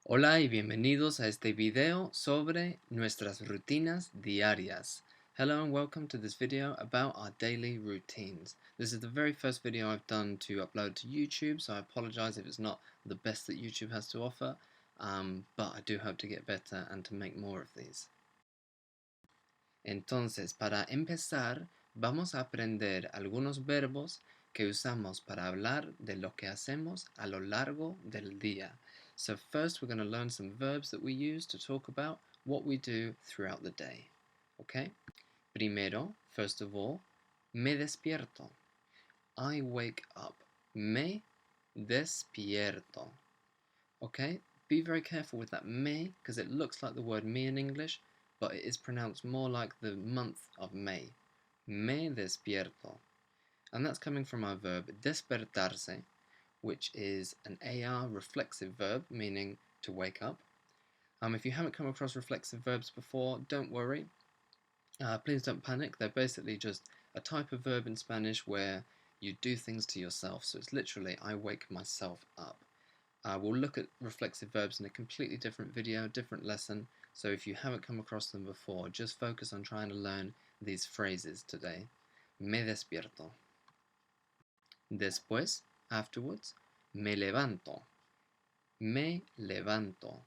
Hola y bienvenidos a este video sobre nuestras rutinas diarias. Hello and welcome to this video about our daily routines. This is the very first video I've done to upload to YouTube, so I apologize if it's not the best that YouTube has to offer, but I do hope to get better and to make more of these. Entonces, para empezar, vamos a aprender algunos verbos que usamos para hablar de lo que hacemos a lo largo del día. So first we're going to learn some verbs that we use to talk about what we do throughout the day. Okay? Primero, first of all, me despierto. I wake up. Me despierto. Okay? Be very careful with that me because it looks like the word me in English, but it is pronounced more like the month of May. Me despierto. And that's coming from our verb despertarse, which is an AR reflexive verb, meaning to wake up. If you haven't come across reflexive verbs before, don't worry. Please don't panic. They're basically just a type of verb in Spanish where you do things to yourself. So it's literally, I wake myself up. We'll look at reflexive verbs in a completely different video, different lesson, so if you haven't come across them before, just focus on trying to learn these phrases today. Me despierto. Después, afterwards, me levanto. Me levanto.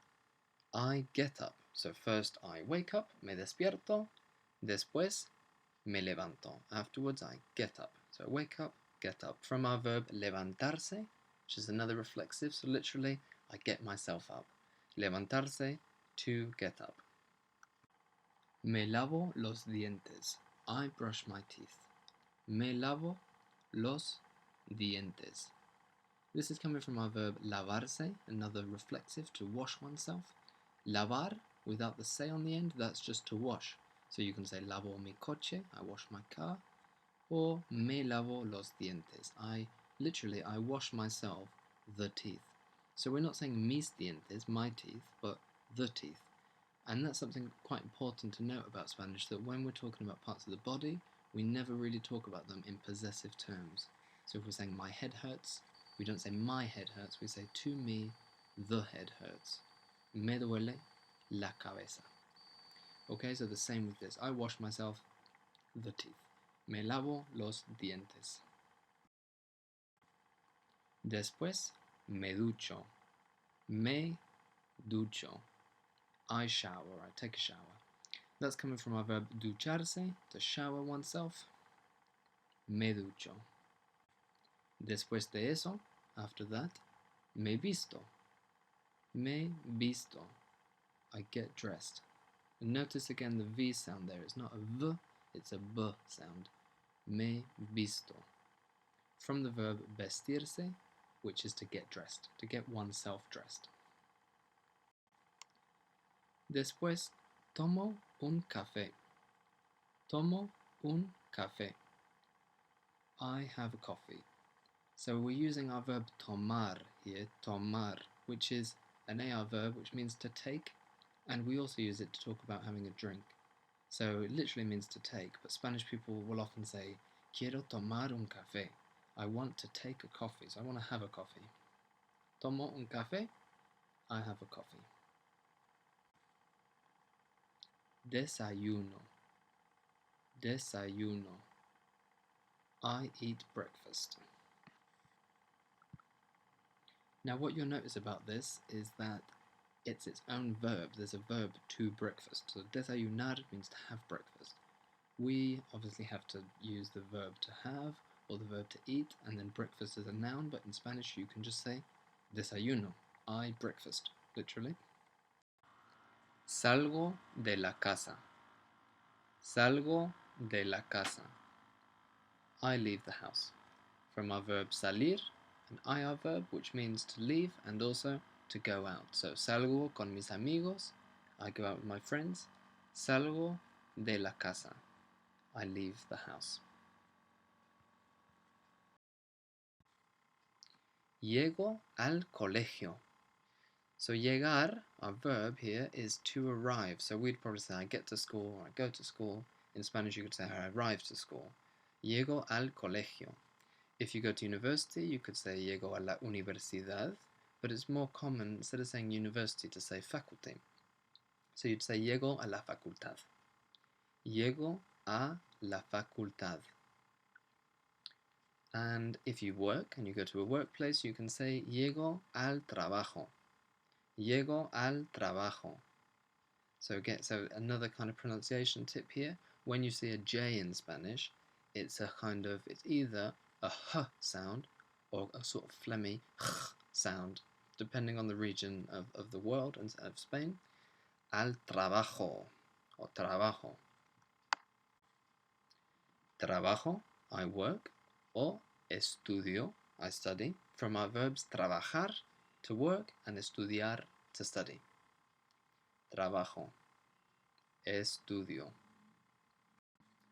I get up. So first I wake up, me despierto. Después, me levanto. Afterwards I get up. So wake up, get up. From our verb levantarse, which is another reflexive, so literally, I get myself up. Levantarse, to get up. Me lavo los dientes. I brush my teeth. Me lavo los dientes. This is coming from our verb lavarse, another reflexive, to wash oneself. Lavar, without the se on the end, that's just to wash. So you can say lavo mi coche, I wash my car, or me lavo los dientes. I wash myself the teeth. So we're not saying mis dientes, my teeth, but the teeth. And that's something quite important to note about Spanish, that when we're talking about parts of the body, we never really talk about them in possessive terms. So if we're saying my head hurts, we don't say my head hurts, we say to me, the head hurts. Me duele la cabeza. Okay, so the same with this. I wash myself the teeth. Me lavo los dientes. Después, me ducho. Me ducho. I shower, I take a shower. That's coming from our verb ducharse, to shower oneself. Me ducho. Después de eso, after that, me visto. Me visto. I get dressed. And notice again the V sound there. It's not a V, it's a B sound. Me visto. From the verb vestirse, which is to get dressed, to get oneself dressed. Después, tomo un café. Tomo un café. I have a coffee. So we're using our verb tomar here, tomar, which is an AR verb, which means to take, and we also use it to talk about having a drink. So it literally means to take, but Spanish people will often say, quiero tomar un café. I want to take a coffee, so I want to have a coffee. Tomo un café, I have a coffee. Desayuno. Desayuno. I eat breakfast. Now what you'll notice about this is that it's its own verb. There's a verb to breakfast. So desayunar means to have breakfast. We obviously have to use the verb to have or the verb to eat, and then breakfast is a noun, but in Spanish you can just say desayuno. I breakfast, literally. Salgo de la casa. Salgo de la casa. I leave the house. From our verb salir, an IR verb which means to leave and also to go out. So salgo con mis amigos, I go out with my friends. Salgo de la casa, I leave the house. Llego al colegio. So llegar, our verb here, is to arrive. So we'd probably say I get to school or I go to school. In Spanish you could say I arrive to school. Llego al colegio. If you go to university, you could say llego a la universidad, but it's more common, instead of saying university, to say faculty. So you'd say llego a la facultad. Llego a la facultad. And if you work and you go to a workplace, you can say llego al trabajo. Llego al trabajo. So another kind of pronunciation tip here. When you see a J in Spanish, it's either a h sound or a sort of phlegmy sound, depending on the region of the world and of Spain. Al trabajo or trabajo. Trabajo, I work, or estudio, I study, from our verbs trabajar, to work, and estudiar, to study. Trabajo, estudio.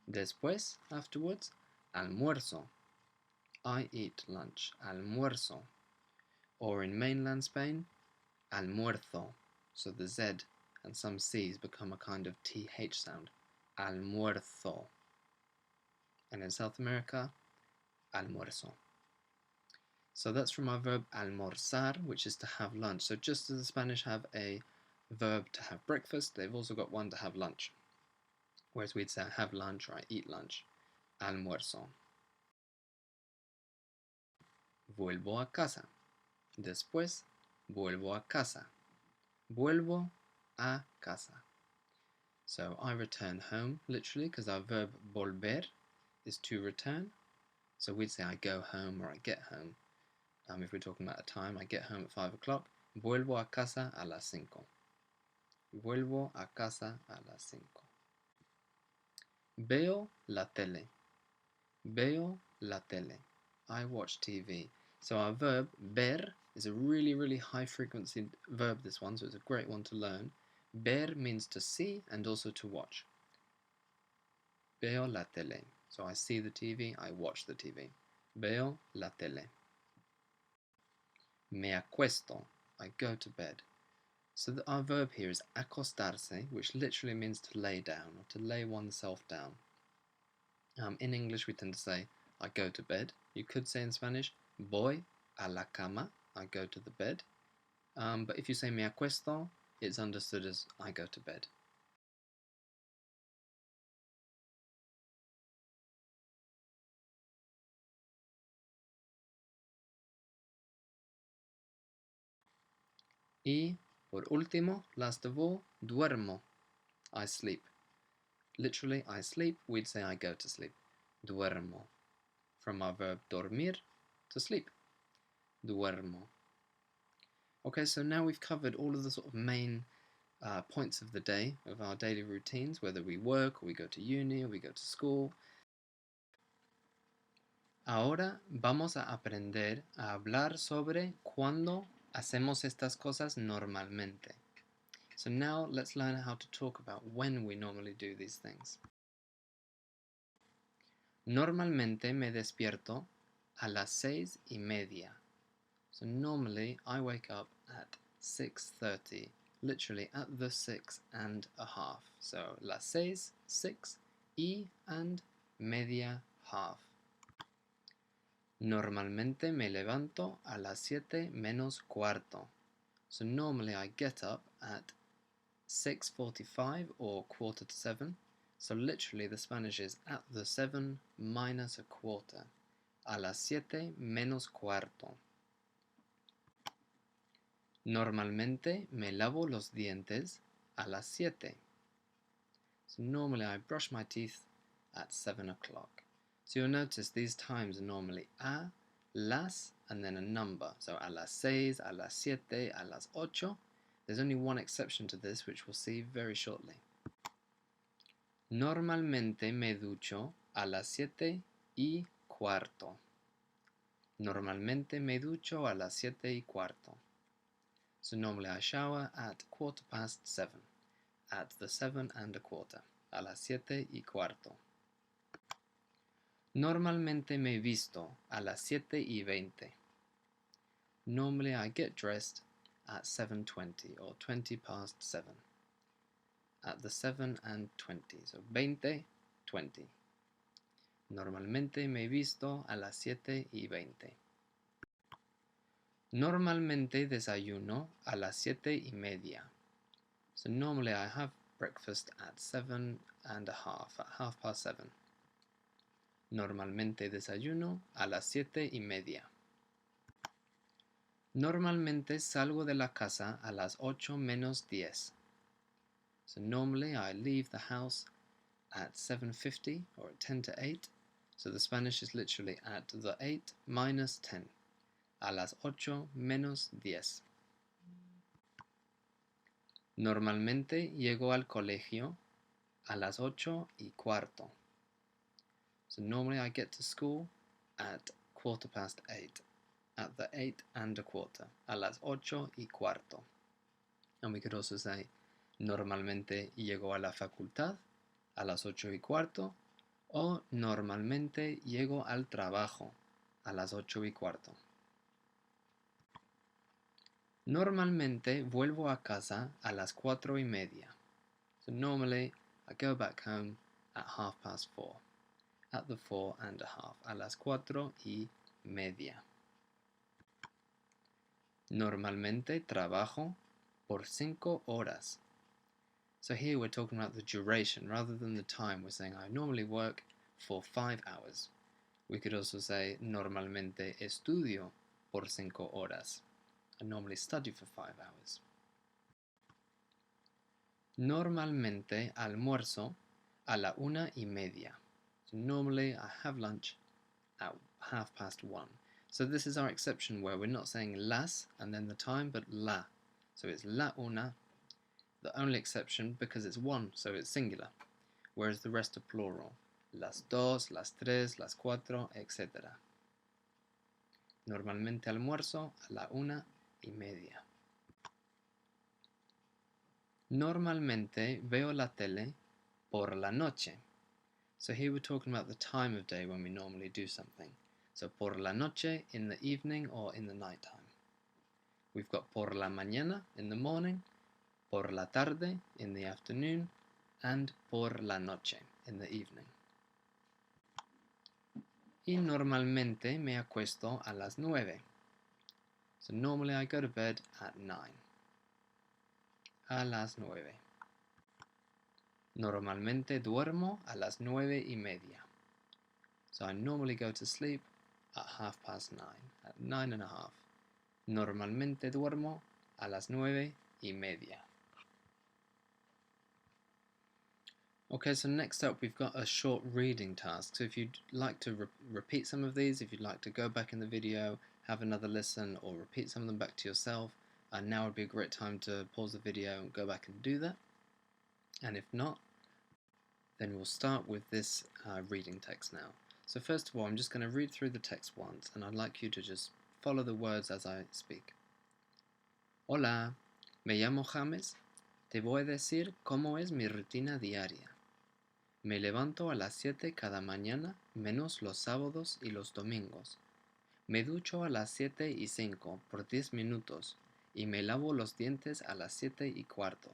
Después, afterwards, almuerzo. I eat lunch, almuerzo. Or in mainland Spain, almuerzo. So the Z and some C's become a kind of TH sound. Almuerzo. And in South America, almuerzo. So that's from our verb almorzar, which is to have lunch. So just as the Spanish have a verb to have breakfast, they've also got one to have lunch. Whereas we'd say have lunch or I eat lunch. Almuerzo. Vuelvo a casa. Después, vuelvo a casa. Vuelvo a casa. So I return home, literally, because our verb volver is to return. So we'd say I go home or I get home. If we're talking about a time, I get home at 5 o'clock. Vuelvo a casa a las 5. Vuelvo a casa a las 5. Veo la tele. Veo la tele. I watch TV. So our verb ver is a really, really high frequency verb, this one, so it's a great one to learn. Ver means to see and also to watch. Veo la tele. So I see the TV, I watch the TV. Veo la tele. Me acuesto. I go to bed. So our verb here is acostarse, which literally means to lay down or to lay oneself down. In English, we tend to say, I go to bed. You could say in Spanish, voy a la cama, I go to the bed. But if you say me acuesto, it's understood as I go to bed. Y, por último, last of all, duermo. I sleep. Literally, I sleep. We'd say I go to sleep. Duermo. From our verb dormir, to sleep. Duermo. Okay, so now we've covered all of the sort of main points of the day, of our daily routines, whether we work, or we go to uni, or we go to school. Ahora vamos a aprender a hablar sobre cuando hacemos estas cosas normalmente. So now let's learn how to talk about when we normally do these things. Normalmente me despierto a las 6:30. So normally I wake up at 6:30, literally at the 6:30. So las 6, y and media half. Normalmente me levanto a las 7 menos cuarto. So normally I get up at 6:45 or quarter to 7. So literally the Spanish is at the 7 minus a quarter. A las 7 menos cuarto. Normalmente me lavo los dientes a las 7. So normally I brush my teeth at 7 o'clock. So you'll notice these times are normally a, las, and then a number. So a las 6, a las 7, a las 8. There's only one exception to this, which we'll see very shortly. Normalmente me ducho a las 7:15. Normalmente me ducho a las 7:15. So normally I shower at 7:15. At the 7:15. A las 7:15. Normalmente me visto a las 7:20. Normally I get dressed at 7:20 or 7:20. At the 7:20. So 20:20. Normalmente me visto a las 7:20. Normalmente desayuno a las 7:30. So normally I have breakfast at 7:30, at 7:30. Normalmente desayuno a las 7:30. Normalmente salgo de la casa a las 8 menos 10. So normally I leave the house at 7:50 or at 10 to 8. So the Spanish is literally at the 8 minus 10. A las 8 menos 10. Normalmente llego al colegio a las 8:15. So normally I get to school at 8:15. At the 8:15. A las 8:15. And we could also say, normalmente llego a la facultad a las 8:15. O normalmente llego al trabajo a las 8:15. Normalmente vuelvo a casa a las 4:30. So normally I go back home at 4:30. At the 4:30. A las 4:30. Normalmente trabajo por 5 horas. So here we're talking about the duration rather than the time. We're saying I normally work for 5 hours. We could also say normalmente estudio por 5 horas. I normally study for 5 hours. Normalmente almuerzo a la 1:30. So normally I have lunch at 1:30. So this is our exception where we're not saying las and then the time, but la. So it's la una, the only exception because it's one, so it's singular, whereas the rest are plural. Las dos, las tres, las cuatro, etc. Normalmente almuerzo a la 1:30. Normalmente veo la tele por la noche. So here we're talking about the time of day when we normally do something. So por la noche, in the evening or in the nighttime. We've got por la mañana, in the morning, por la tarde, in the afternoon, and por la noche, in the evening. Y normalmente me acuesto a las 9. So normally I go to bed at 9. A las 9. Normalmente duermo a las 9:30. So I normally go to sleep at 9:30, at 9:30. Normalmente duermo a las 9:30. Okay, so next up we've got a short reading task. So if you'd like to repeat some of these, if you'd like to go back in the video, have another listen, or repeat some of them back to yourself, now would be a great time to pause the video and go back and do that. And if not, then we'll start with this reading text now. So first of all, I'm just going to read through the text once, and I'd like you to just follow the words as I speak. Hola, me llamo James. Te voy a decir cómo es mi rutina diaria. Me levanto a las 7 cada mañana, menos los sábados y los domingos. Me ducho a las 7:05 por 10 minutos y me lavo los dientes a las 7:15.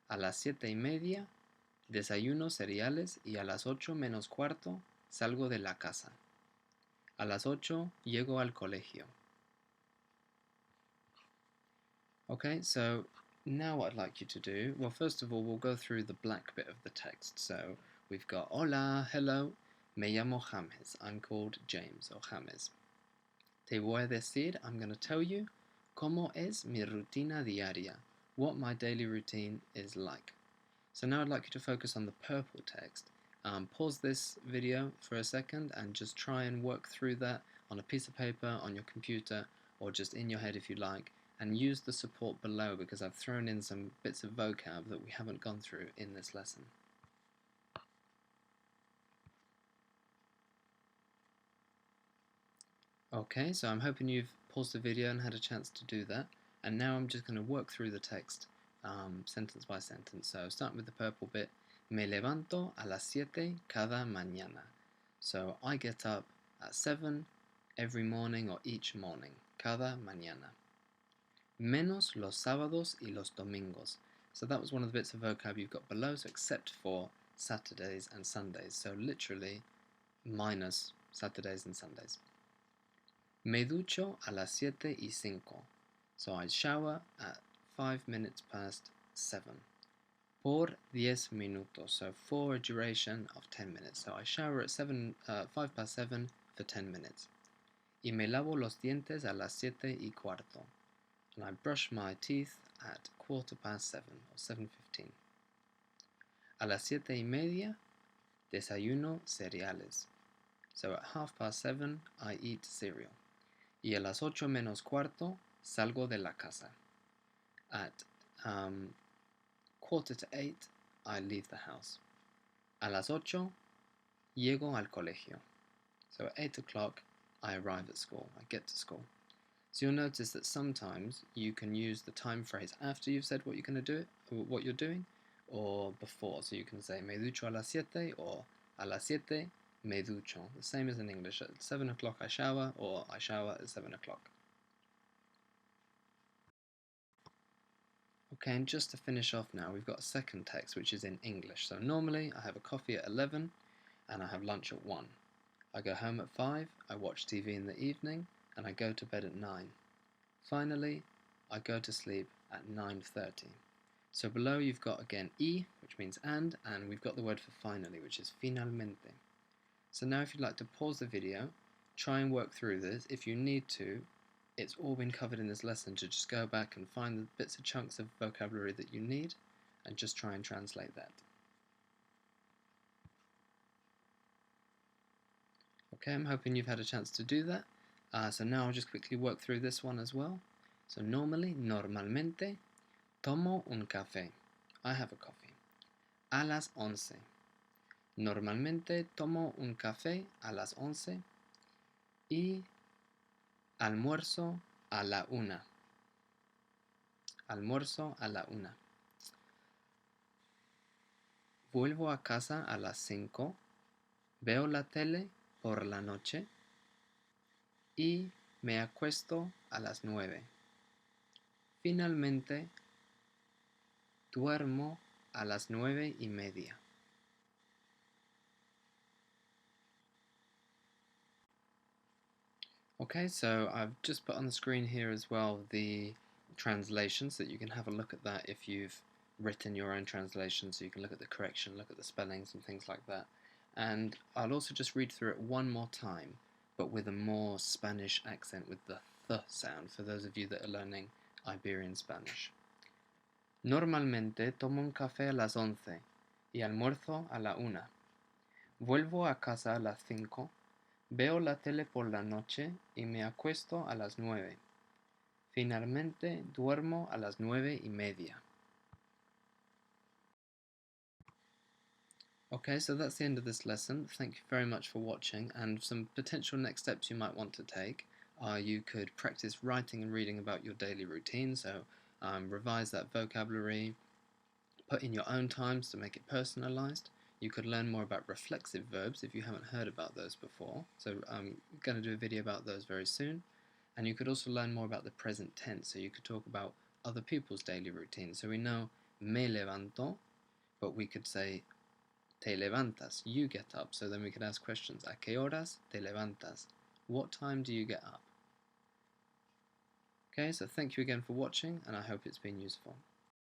A las 7:30 desayuno cereales y a las 8 menos cuarto salgo de la casa. A las 8 llego al colegio. Okay, so now what I'd like you to do, well, first of all, we'll go through the black bit of the text. So we've got hola, hello, me llamo James. I'm called James or James. Te voy a decir, I'm going to tell you, cómo es mi rutina diaria, what my daily routine is like. So now I'd like you to focus on the purple text. Pause this video for a second and just try and work through that on a piece of paper, on your computer, or just in your head if you like, and use the support below because I've thrown in some bits of vocab that we haven't gone through in this lesson. Okay, so I'm hoping you've paused the video and had a chance to do that, and now I'm just going to work through the text sentence by sentence. So starting with the purple bit, me levanto a las 7 cada mañana. So I get up at 7 every morning or each morning, cada mañana. Menos los sábados y los domingos. So that was one of the bits of vocab you've got below, so except for Saturdays and Sundays. So literally minus Saturdays and Sundays. Me ducho a las 7:05. So I shower at 5 minutes past 7. Por 10 minutos. So for a duration of 10 minutes. So I shower at 5 past 7 for 10 minutes. Y me lavo los dientes a las 7:15. And I brush my teeth at 7:15 or 7:15. A las 7:30, desayuno cereales. So at 7:30, I eat cereal. Y a las 8:45, salgo de la casa. At 7:45, I leave the house. A las 8, llego al colegio. So at 8 o'clock, I arrive at school. I get to school. So you'll notice that sometimes you can use the time phrase after you've said what you're going to do, or what you're doing, or before. So you can say me ducho a las 7 or a las 7 me ducho. The same as in English. At 7 o'clock I shower, or I shower at 7 o'clock. Okay, and just to finish off now, we've got a second text which is in English. So normally I have a coffee at 11 and I have lunch at 1. I go home at 5, I watch TV in the evening, and I go to bed at 9. Finally, I go to sleep at 9:30. So below you've got again y, which means and we've got the word for finally, which is finalmente. So now if you'd like to pause the video, try and work through this. If you need to, it's all been covered in this lesson, to just go back and find the bits of chunks of vocabulary that you need and just try and translate that. Okay, I'm hoping you've had a chance to do that. So now I'll just quickly work through this one as well. So normalmente, tomo un café. I have a coffee. A las 11. Normalmente tomo un café a las 11 y almuerzo a la 1. Almuerzo a la 1. Vuelvo a casa a las 5. Veo la tele por la noche y me acuesto a las 9. Finalmente, duermo a las 9:30. Okay, so I've just put on the screen here as well the translation, so that you can have a look at that if you've written your own translation, so you can look at the correction, look at the spellings and things like that. And I'll also just read through it one more time, but with a more Spanish accent, with the th sound, for those of you that are learning Iberian Spanish. Normalmente tomo un café a las 11 y almuerzo a la 1. Vuelvo a casa a las 5. Veo la tele por la noche y me acuesto a las 9. Finalmente duermo a las 9:30. Okay, so that's the end of this lesson. Thank you very much for watching, and some potential next steps you might want to take are you could practice writing and reading about your daily routine, so revise that vocabulary, put in your own times to make it personalized. You could learn more about reflexive verbs if you haven't heard about those before, so I'm going to do a video about those very soon. And you could also learn more about the present tense, so you could talk about other people's daily routines. So we know me levanto, but we could say te levantas, you get up. So then we could ask questions. ¿A qué horas te levantas? What time do you get up? Okay, so thank you again for watching, and I hope it's been useful.